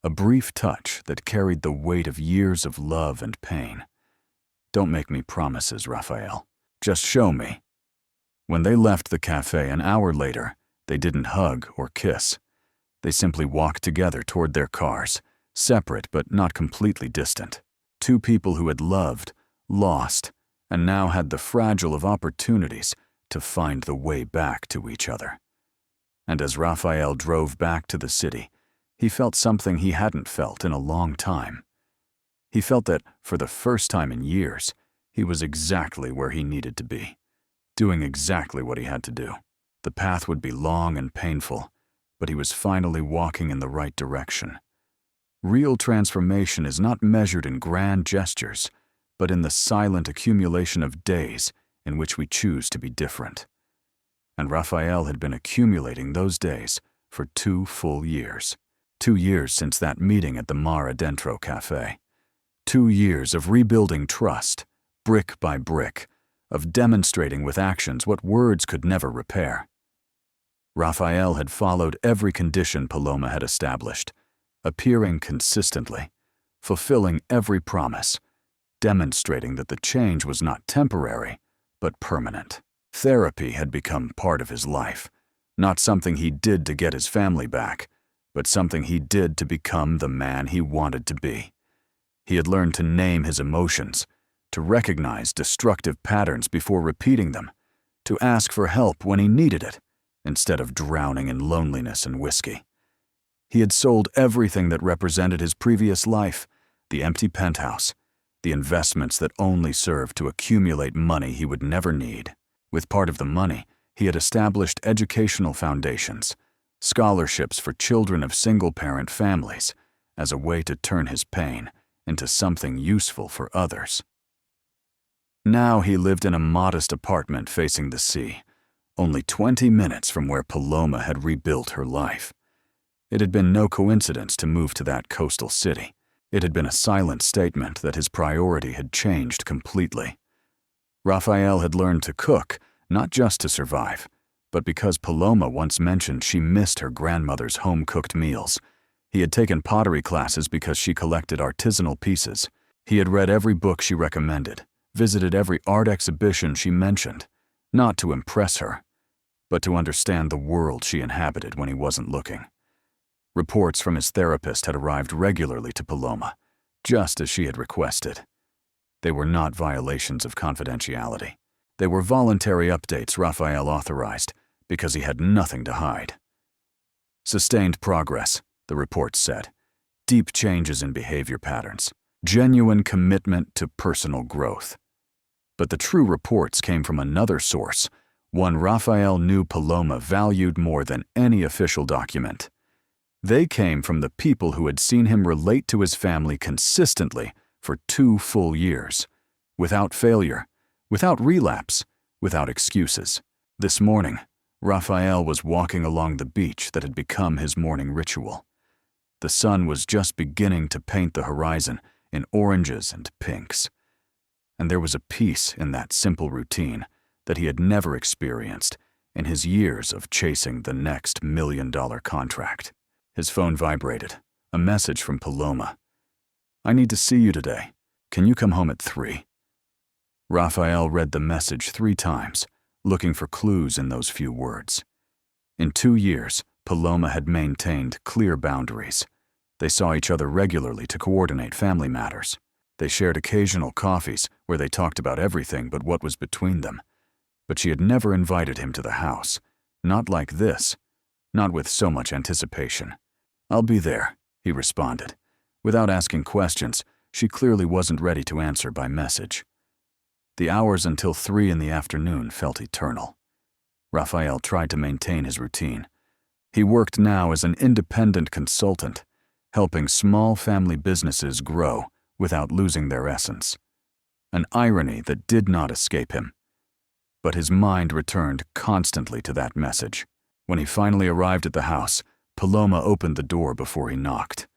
a brief touch that carried the weight of years of love and pain. Don't make me promises, Raphael. Just show me. When they left the cafe an hour later, they didn't hug or kiss. They simply walked together toward their cars, separate but not completely distant. Two people who had loved, lost, and now had the fragile of opportunities to find the way back to each other. And as Raphael drove back to the city, he felt something he hadn't felt in a long time. He felt that, for the first time in years, he was exactly where he needed to be, doing exactly what he had to do. The path would be long and painful, but he was finally walking in the right direction. Real transformation is not measured in grand gestures, but in the silent accumulation of days in which we choose to be different. And Raphael had been accumulating those days for 2 full years. 2 years since that meeting at the Mar Adentro Cafe. 2 years of rebuilding trust, brick by brick, of demonstrating with actions what words could never repair. Raphael had followed every condition Paloma had established, appearing consistently, fulfilling every promise, demonstrating that the change was not temporary, but permanent. Therapy had become part of his life, not something he did to get his family back, but something he did to become the man he wanted to be. He had learned to name his emotions, to recognize destructive patterns before repeating them, to ask for help when he needed it, instead of drowning in loneliness and whiskey. He had sold everything that represented his previous life, the empty penthouse, the investments that only served to accumulate money he would never need. With part of the money, he had established educational foundations, scholarships for children of single-parent families, as a way to turn his pain into something useful for others. Now he lived in a modest apartment facing the sea, only 20 minutes from where Paloma had rebuilt her life. It had been no coincidence to move to that coastal city. It had been a silent statement that his priority had changed completely. Raphael had learned to cook, not just to survive, but because Paloma once mentioned she missed her grandmother's home-cooked meals. He had taken pottery classes because she collected artisanal pieces. He had read every book she recommended, visited every art exhibition she mentioned, not to impress her, but to understand the world she inhabited when he wasn't looking. Reports from his therapist had arrived regularly to Paloma, just as she had requested. They were not violations of confidentiality. They were voluntary updates Raphael authorized because he had nothing to hide. Sustained progress, the reports said. Deep changes in behavior patterns. Genuine commitment to personal growth. But the true reports came from another source, one Raphael knew Paloma valued more than any official document. They came from the people who had seen him relate to his family consistently for 2 full years, without failure, without relapse, without excuses. This morning, Raphael was walking along the beach that had become his morning ritual. The sun was just beginning to paint the horizon in oranges and pinks. And there was a peace in that simple routine that he had never experienced in his years of chasing the next $1 million contract. His phone vibrated, a message from Paloma. "I need to see you today. Can you come home at 3? Raphael read the message 3 times, looking for clues in those few words. In 2 years, Paloma had maintained clear boundaries. They saw each other regularly to coordinate family matters. They shared occasional coffees where they talked about everything but what was between them. But she had never invited him to the house, not like this, not with so much anticipation. "I'll be there," he responded. Without asking questions, she clearly wasn't ready to answer by message. The hours until 3 in the afternoon felt eternal. Raphael tried to maintain his routine. He worked now as an independent consultant, helping small family businesses grow without losing their essence. An irony that did not escape him. But his mind returned constantly to that message. When he finally arrived at the house, Paloma opened the door before he knocked.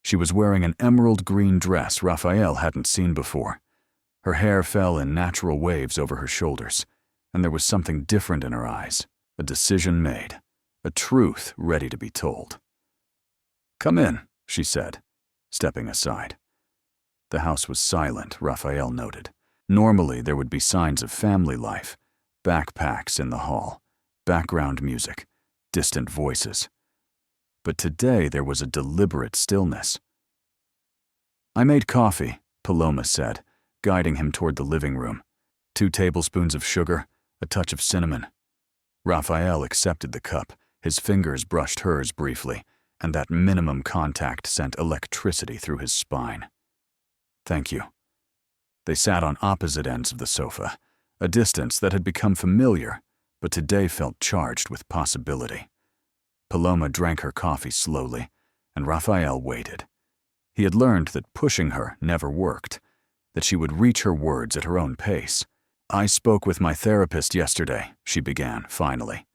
She was wearing an emerald green dress Raphael hadn't seen before. Her hair fell in natural waves over her shoulders, and there was something different in her eyes, a decision made, a truth ready to be told. "Come in," she said, stepping aside. The house was silent, Raphael noted. Normally there would be signs of family life, backpacks in the hall, background music, distant voices. But today there was a deliberate stillness. "I made coffee," Paloma said, guiding him toward the living room. 2 tablespoons of sugar, a touch of cinnamon. Raphael accepted the cup. His fingers brushed hers briefly, and that minimum contact sent electricity through his spine. Thank you. They sat on opposite ends of the sofa, a distance that had become familiar, but today felt charged with possibility. Paloma drank her coffee slowly, and Raphael waited. He had learned that pushing her never worked, that she would reach her words at her own pace. I spoke with my therapist yesterday, she began, finally.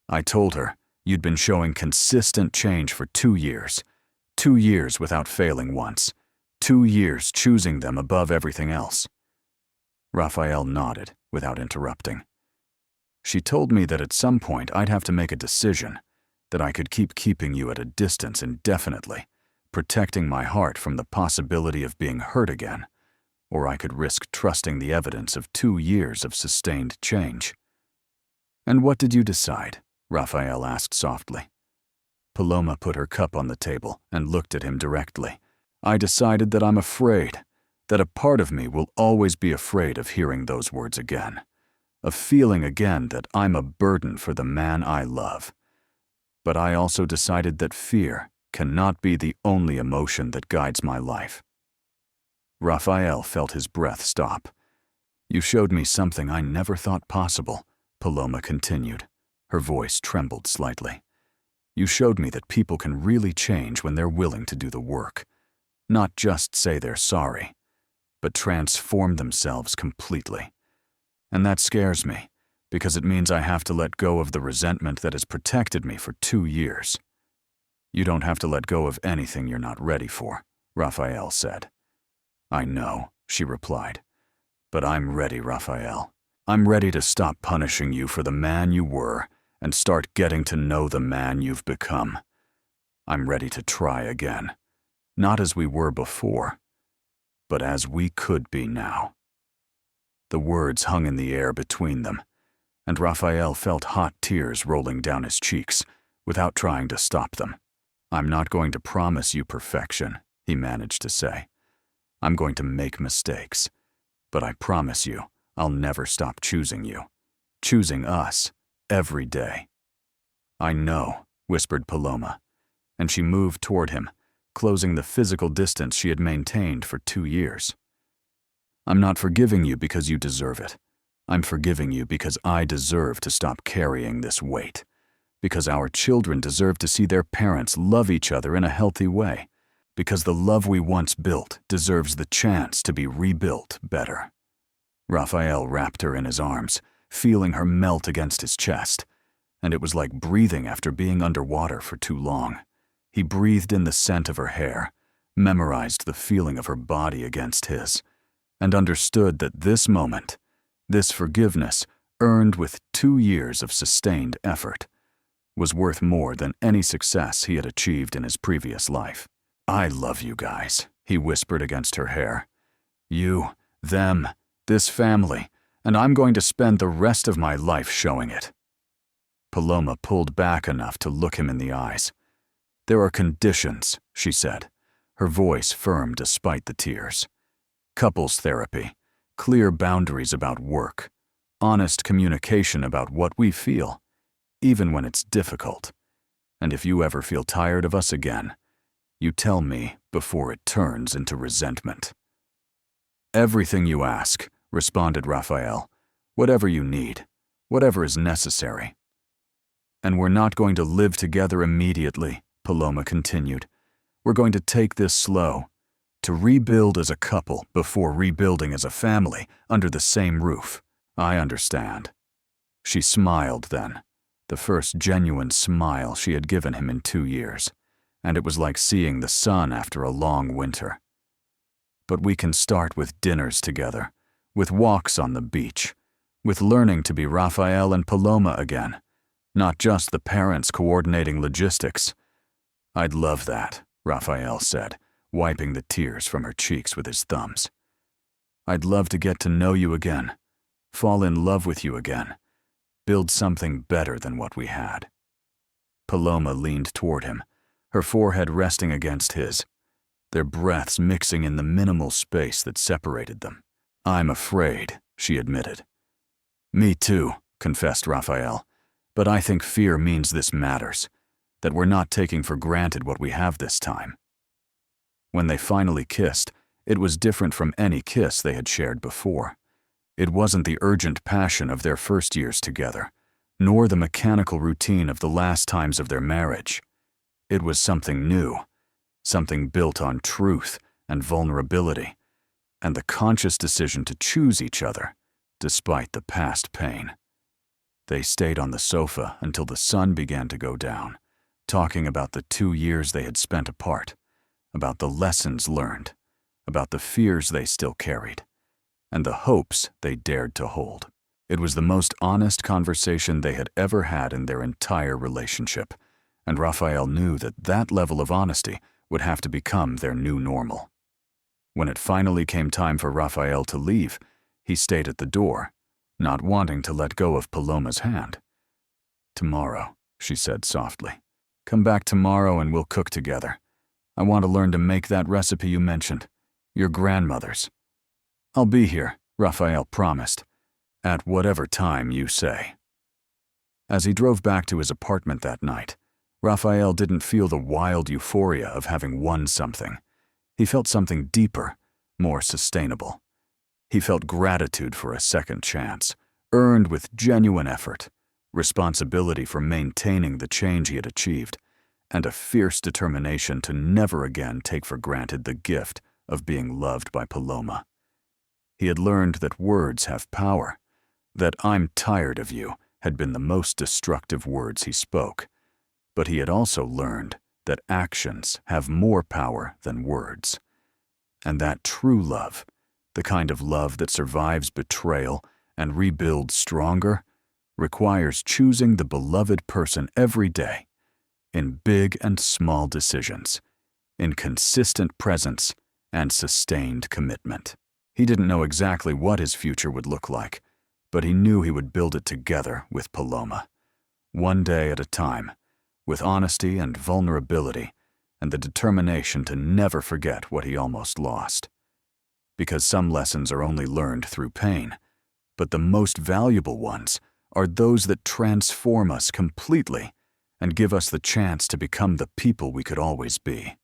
I told her, you'd been showing consistent change for 2 years. 2 years without failing once. 2 years choosing them above everything else. Raphael nodded without interrupting. She told me that at some point I'd have to make a decision, that I could keep keeping you at a distance indefinitely, protecting my heart from the possibility of being hurt again, or I could risk trusting the evidence of 2 years of sustained change. And what did you decide? Raphael asked softly. Paloma put her cup on the table and looked at him directly. I decided that I'm afraid, that a part of me will always be afraid of hearing those words again, of feeling again that I'm a burden for the man I love. But I also decided that fear cannot be the only emotion that guides my life. Raphael felt his breath stop. You showed me something I never thought possible, Paloma continued. Her voice trembled slightly. You showed me that people can really change when they're willing to do the work. Not just say they're sorry, but transform themselves completely. And that scares me, because it means I have to let go of the resentment that has protected me for 2 years. You don't have to let go of anything you're not ready for, Raphael said. I know, she replied. But I'm ready, Raphael. I'm ready to stop punishing you for the man you were and start getting to know the man you've become. I'm ready to try again. Not as we were before, but as we could be now. The words hung in the air between them, and Raphael felt hot tears rolling down his cheeks without trying to stop them. I'm not going to promise you perfection, he managed to say. I'm going to make mistakes, but I promise you I'll never stop choosing you, choosing us, every day. I know, whispered Paloma, and she moved toward him, closing the physical distance she had maintained for 2 years. I'm not forgiving you because you deserve it. I'm forgiving you because I deserve to stop carrying this weight, because our children deserve to see their parents love each other in a healthy way, because the love we once built deserves the chance to be rebuilt better. Raphael wrapped her in his arms, feeling her melt against his chest, and it was like breathing after being underwater for too long. He breathed in the scent of her hair, memorized the feeling of her body against his, and understood that this moment, this forgiveness, earned with 2 years of sustained effort, was worth more than any success he had achieved in his previous life. I love you guys, he whispered against her hair. You, them, this family, and I'm going to spend the rest of my life showing it. Paloma pulled back enough to look him in the eyes. There are conditions, she said, her voice firm despite the tears. Couples therapy, clear boundaries about work, honest communication about what we feel, even when it's difficult. And if you ever feel tired of us again, you tell me before it turns into resentment. Everything you ask, responded Raphael. Whatever you need, whatever is necessary. And we're not going to live together immediately, Paloma continued. We're going to take this slow, to rebuild as a couple before rebuilding as a family under the same roof. I understand. She smiled then, the first genuine smile she had given him in 2 years, and it was like seeing the sun after a long winter. But we can start with dinners together, with walks on the beach, with learning to be Raphael and Paloma again, not just the parents coordinating logistics. I'd love that, Raphael said, wiping the tears from her cheeks with his thumbs. I'd love to get to know you again, fall in love with you again, build something better than what we had. Paloma leaned toward him, her forehead resting against his, their breaths mixing in the minimal space that separated them. I'm afraid, she admitted. Me too, confessed Raphael. "But I think fear means this matters, that we're not taking for granted what we have this time." When they finally kissed, it was different from any kiss they had shared before. It wasn't the urgent passion of their first years together, nor the mechanical routine of the last times of their marriage. It was something new, something built on truth and vulnerability, and the conscious decision to choose each other, despite the past pain. They stayed on the sofa until the sun began to go down, talking about the 2 years they had spent apart, about the lessons learned, about the fears they still carried, and the hopes they dared to hold. It was the most honest conversation they had ever had in their entire relationship, and Raphael knew that that level of honesty would have to become their new normal. When it finally came time for Raphael to leave, he stayed at the door, not wanting to let go of Paloma's hand. "Tomorrow," she said softly. "Come back tomorrow and we'll cook together. I want to learn to make that recipe you mentioned, your grandmother's." "I'll be here," Raphael promised, "at whatever time you say." As he drove back to his apartment that night, Raphael didn't feel the wild euphoria of having won something. He felt something deeper, more sustainable. He felt gratitude for a second chance, earned with genuine effort, responsibility for maintaining the change he had achieved, and a fierce determination to never again take for granted the gift of being loved by Paloma. He had learned that words have power, that "I'm tired of you" had been the most destructive words he spoke, but he had also learned that actions have more power than words, and that true love, the kind of love that survives betrayal and rebuilds stronger, requires choosing the beloved person every day, in big and small decisions, in consistent presence and sustained commitment. He didn't know exactly what his future would look like, but he knew he would build it together with Paloma, one day at a time, with honesty and vulnerability and the determination to never forget what he almost lost. Because some lessons are only learned through pain, but the most valuable ones are those that transform us completely and give us the chance to become the people we could always be.